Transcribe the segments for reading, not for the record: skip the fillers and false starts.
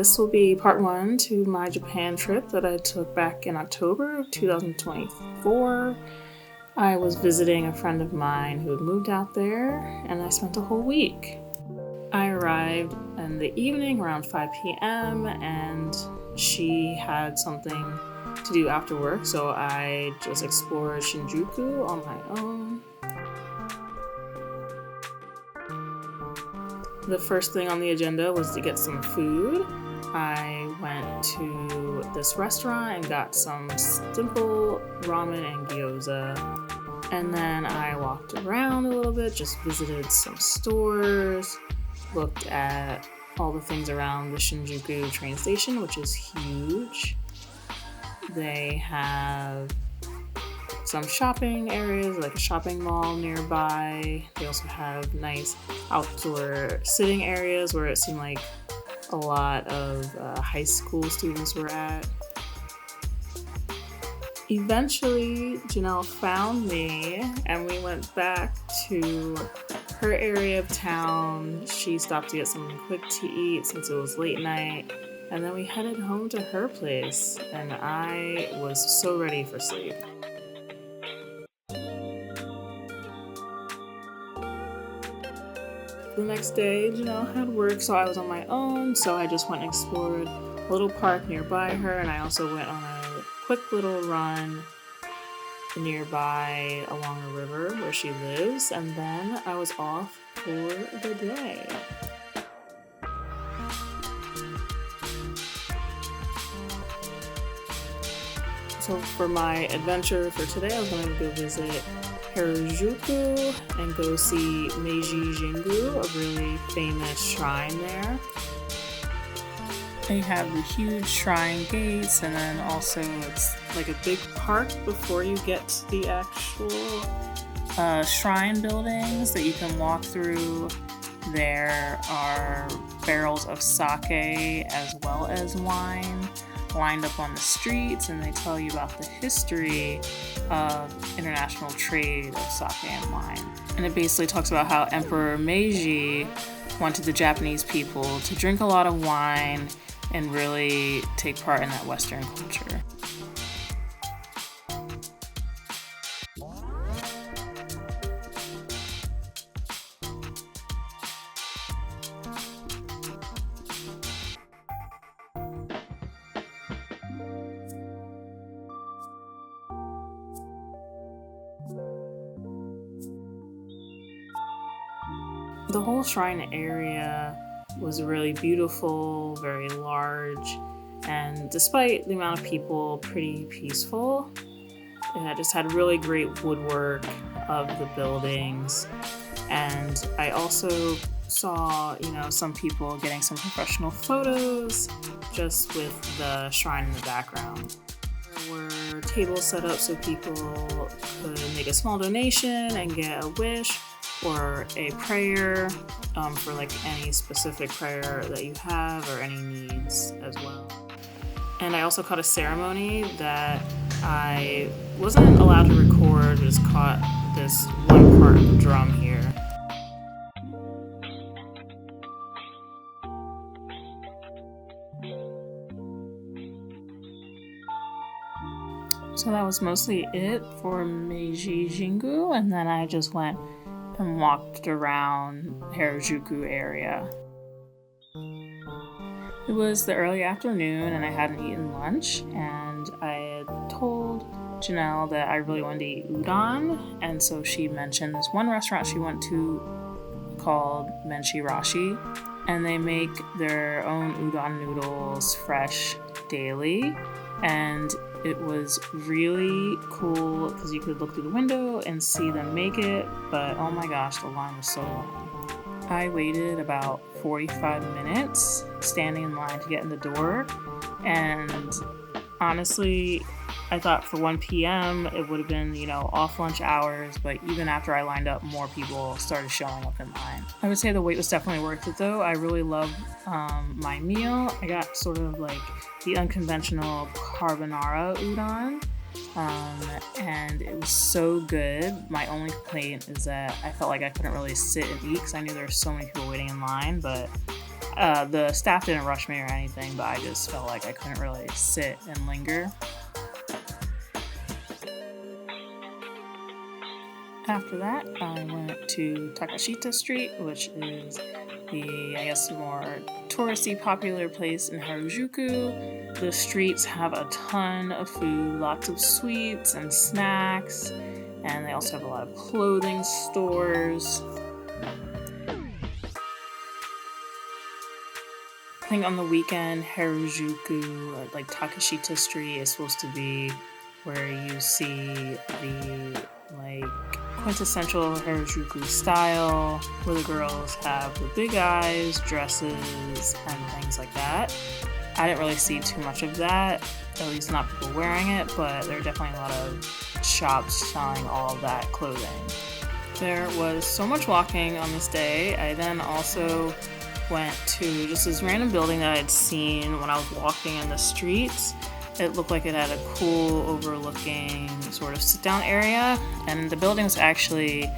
this will be part 1 to my Japan trip that I took back in October of 2024. I was visiting a friend of mine who had moved out there, and I spent a whole week. I arrived in the evening around 5 p.m. and she had something to do after work, so I just explored Shinjuku on my own. The first thing on the agenda was to get some food. I went to this restaurant and got some simple ramen and gyoza. And then I walked around a little bit, just visited some stores, looked at all the things around the Shinjuku train station, which is huge. They have some shopping areas, like a shopping mall nearby. They also have nice outdoor sitting areas where it seemed like a lot of high school students were at. Eventually, Janelle found me and we went back to her area of town. She stopped to get something quick to eat since it was late night. And then we headed home to her place, and I was so ready for sleep. The next day, Janelle had work, so I was on my own, so I just went and explored a little park nearby her, and I also went on a quick little run nearby along the river where she lives, and then I was off for the day. So for my adventure for today, I was going to go visit Harajuku and go see Meiji Jingu, a really famous shrine there. They have the huge shrine gates, and then also it's like a big park before you get to the actual shrine buildings that you can walk through. There are barrels of sake as well as wine lined up on the streets, and they tell you about the history of international trade of sake and wine. And it basically talks about how Emperor Meiji wanted the Japanese people to drink a lot of wine and really take part in that Western culture. The whole shrine area was really beautiful, very large, and despite the amount of people, pretty peaceful. It just had really great woodwork of the buildings, and I also saw, some people getting some professional photos just with the shrine in the background. There were tables set up so people could make a small donation and get a wish or a prayer for like any specific prayer that you have or any needs as well. And I also caught a ceremony that I wasn't allowed to record, just caught this one part of the drum here. So that was mostly it for Meiji Jingu, and then I just went and walked around Harajuku area. It was the early afternoon and I hadn't eaten lunch, and I had told Janelle that I really wanted to eat udon, and so she mentioned this one restaurant she went to called Menchirashi, and they make their own udon noodles fresh daily, and it was really cool because you could look through the window and see them make it, but oh my gosh, the line was so long. I waited about 45 minutes standing in line to get in the door, and honestly, I thought for 1 p.m. it would have been, off lunch hours, but even after I lined up, more people started showing up in line. I would say the wait was definitely worth it though. I really loved my meal. I got sort of like the unconventional carbonara udon, and it was so good. My only complaint is that I felt like I couldn't really sit and eat because I knew there were so many people waiting in line, but The staff didn't rush me or anything, but I just felt like I couldn't really sit and linger. After that, I went to Takashita Street, which is the, I guess, more touristy, popular place in Harajuku. The streets have a ton of food, lots of sweets and snacks, and they also have a lot of clothing stores. I think on the weekend, Harajuku, like Takashita Street, is supposed to be where you see the, like, quintessential Harajuku style, where the girls have the big eyes, dresses, and things like that. I didn't really see too much of that, at least not people wearing it, but there are definitely a lot of shops selling all of that clothing. There was so much walking on this day. I then also went to just this random building that I'd seen when I was walking in the streets. It looked like it had a cool overlooking sort of sit-down area, and the building was actually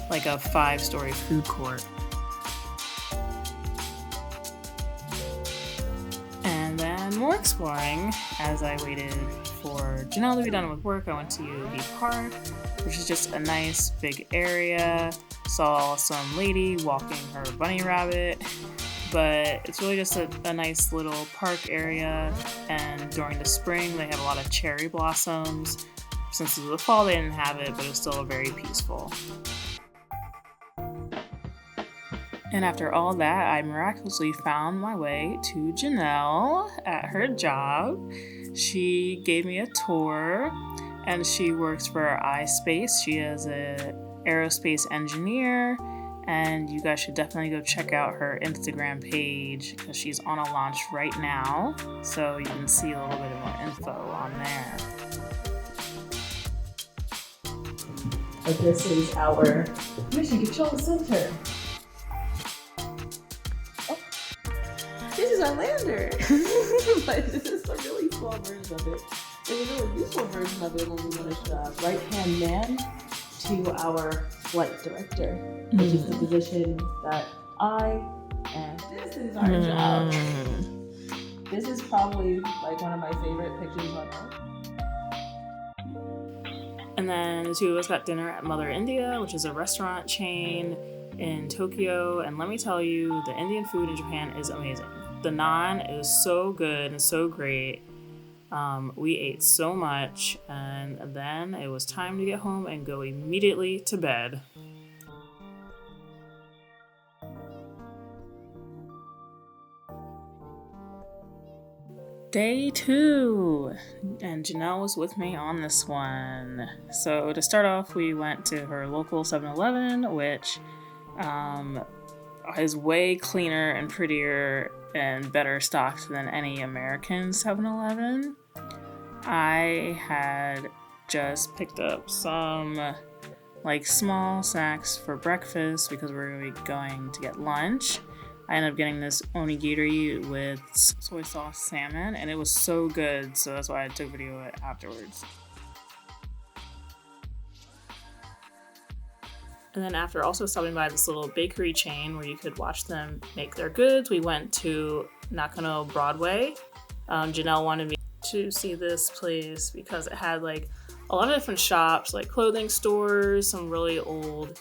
like a 5-story food court. And then more exploring. As I waited for Janelle to be done with work, I went to UB Park, which is just a nice big area. Saw some lady walking her bunny rabbit. But it's really just a nice little park area, and during the spring they have a lot of cherry blossoms. Since it was the fall they didn't have it, but it's still very peaceful. And after all that, I miraculously found my way to Janelle at her job. She gave me a tour, and she works for iSpace. She is an aerospace engineer. And you guys should definitely go check out her Instagram page because she's on a launch right now. So you can see a little bit more info on there. But this is our Mission Control Center. Oh. This is our lander. But this is a really small version of it. There's a really useful version of it when we want to right-hand man to our flight director, which is the position that and this is our job. This is probably like one of my favorite pictures on earth. And then the two of us got dinner at Mother India, which is a restaurant chain in Tokyo, and let me tell you, the Indian food in Japan is amazing. The naan is so good and so great. We ate so much, and then it was time to get home and go immediately to bed. Day 2, and Janelle was with me on this one. So to start off, we went to her local 7-Eleven, which is way cleaner and prettier and better stocked than any American 7-Eleven. I had just picked up some like small snacks for breakfast because we were going to get lunch. I ended up getting this onigiri with soy sauce salmon, and it was so good, so that's why I took video of it afterwards. And then after also stopping by this little bakery chain where you could watch them make their goods, we went to Nakano Broadway. Janelle wanted me to see this place because it had like a lot of different shops, like clothing stores, some really old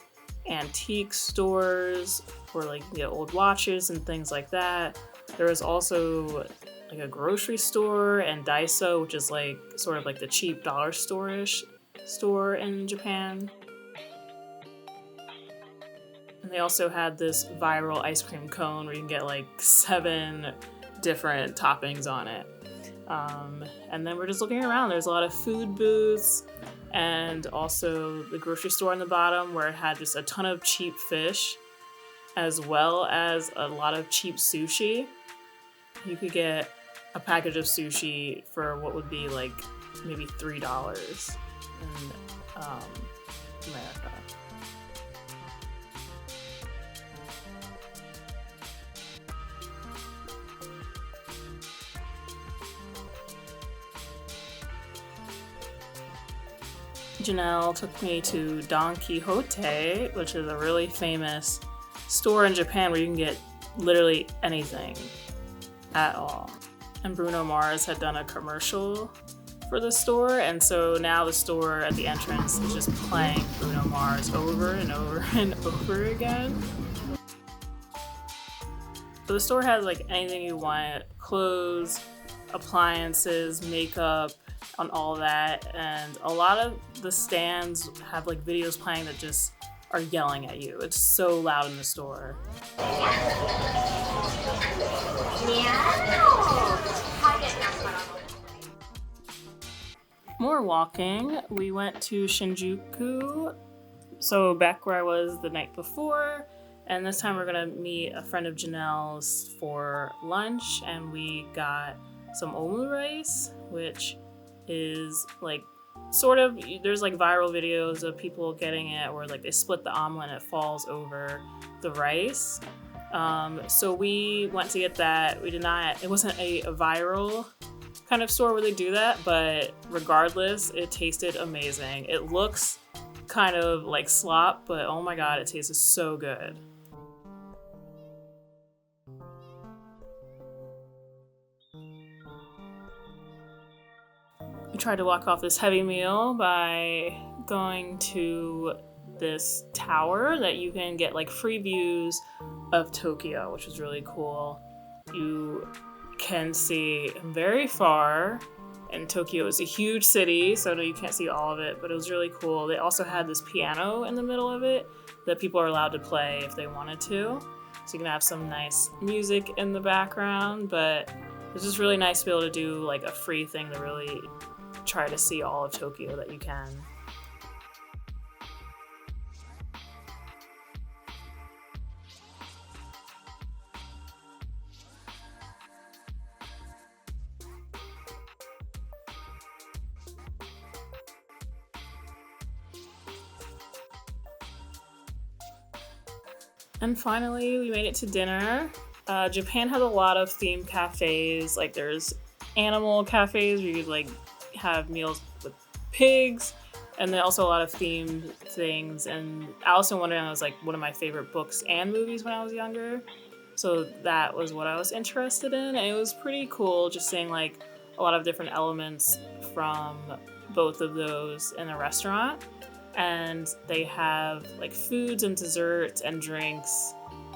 antique stores where like you can get old watches and things like that. There was also like a grocery store and Daiso, which is like sort of like the cheap dollar store-ish store in Japan. And they also had this viral ice cream cone where you can get like 7 different toppings on it. And then we're just looking around. There's a lot of food booths and also the grocery store on the bottom where it had just a ton of cheap fish as well as a lot of cheap sushi. You could get a package of sushi for what would be like maybe $3 in America. Janelle took me to Don Quijote, which is a really famous store in Japan where you can get literally anything at all. And Bruno Mars had done a commercial for the store, and so now the store at the entrance is just playing Bruno Mars over and over and over again. So the store has like anything you want, clothes, appliances, makeup, and all that, and a lot of the stands have like videos playing that just are yelling at you. It's so loud in the store. More walking. We went to Shinjuku, so back where I was the night before, and this time we're gonna meet a friend of Janelle's for lunch, and we got some omu rice, which is like sort of, there's like viral videos of people getting it where like they split the omelet and it falls over the rice. So we went to get that. We did not, it wasn't a viral kind of store where they do that, but regardless, it tasted amazing. It looks kind of like slop, but oh my god, it tasted so good. We tried to walk off this heavy meal by going to this tower that you can get like free views of Tokyo, which was really cool. You can see very far, and Tokyo is a huge city, so you can't see all of it, but it was really cool. They also had this piano in the middle of it that people are allowed to play if they wanted to, so you can have some nice music in the background, but it's just really nice to be able to do like a free thing to really try to see all of Tokyo that you can. And finally, we made it to dinner. Japan has a lot of themed cafes. Like there's animal cafes where you like have meals with pigs, and then also a lot of themed things. And Alice in Wonderland was like one of my favorite books and movies when I was younger, so that was what I was interested in, and it was pretty cool just seeing like a lot of different elements from both of those in a restaurant. And they have like foods and desserts and drinks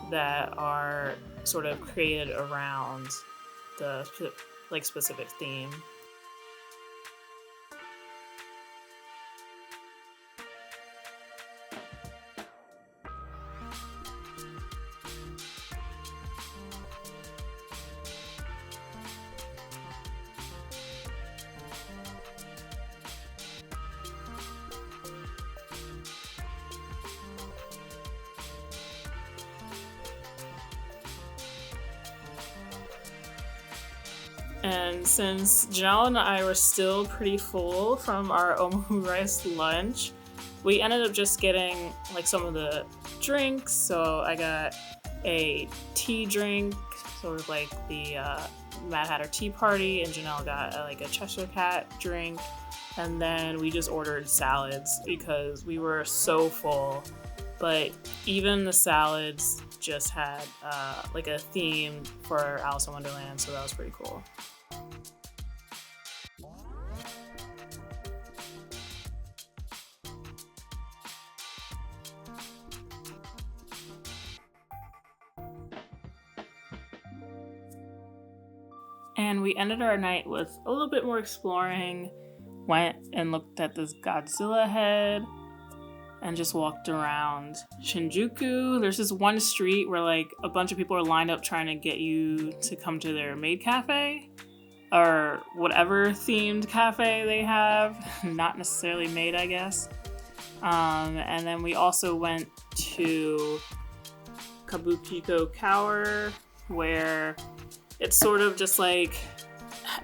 that are sort of created around the like specific theme. And since Janelle and I were still pretty full from our omu rice lunch, we ended up just getting like some of the drinks. So I got a tea drink, sort of like the Mad Hatter Tea Party, and Janelle got like a Cheshire Cat drink. And then we just ordered salads because we were so full. But even the salads just had like a theme for Alice in Wonderland, so that was pretty cool. And we ended our night with a little bit more exploring. Went and looked at this Godzilla head and just walked around Shinjuku. There's this one street where like a bunch of people are lined up trying to get you to come to their maid cafe or whatever themed cafe they have. Not necessarily maid, I guess. And then we also went to Kabukicho Tower, where it's sort of just like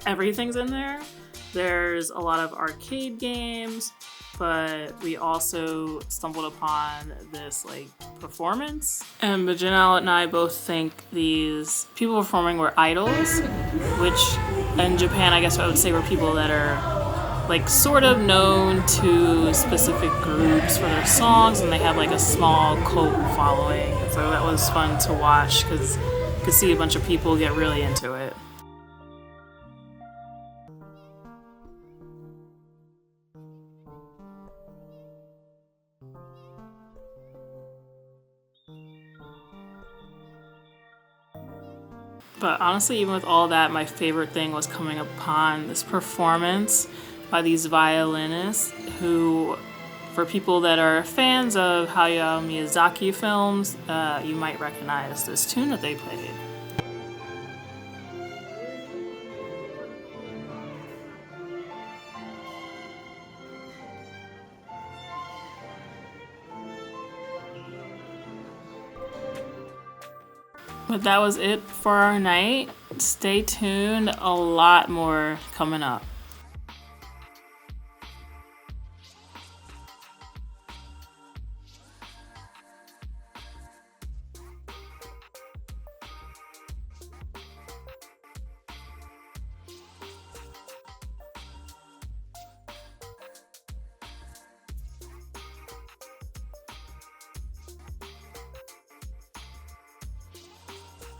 everything's in there. There's a lot of arcade games, but we also stumbled upon this like performance. And Janelle and I both think these people performing were idols, which in Japan I guess I would say were people that are like sort of known to specific groups for their songs, and they have like a small cult following. So that was fun to watch because could see a bunch of people get really into it. But honestly, even with all that, my favorite thing was coming upon this performance by these violinists who, for people that are fans of Hayao Miyazaki films, you might recognize this tune that they played. But that was it for our night. Stay tuned, a lot more coming up.